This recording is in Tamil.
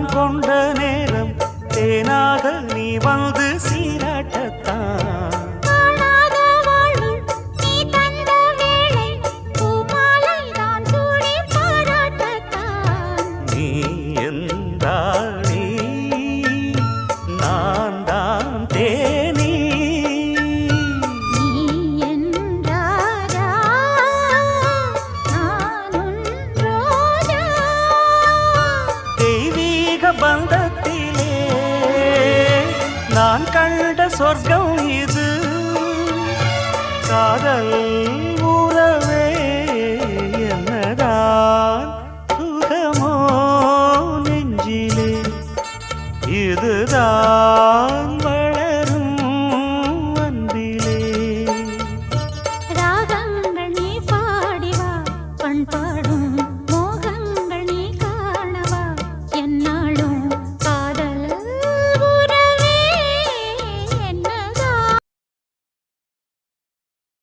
நான் கொண்ட நேரம் தேனாக நீ வந்து சீராட்டத்தான். நீ எந்தாளி நான் தான் தேனி. தெய்வீக பந்தத்திலே நான் கண்ட சொர்க்கம் இது. காதல்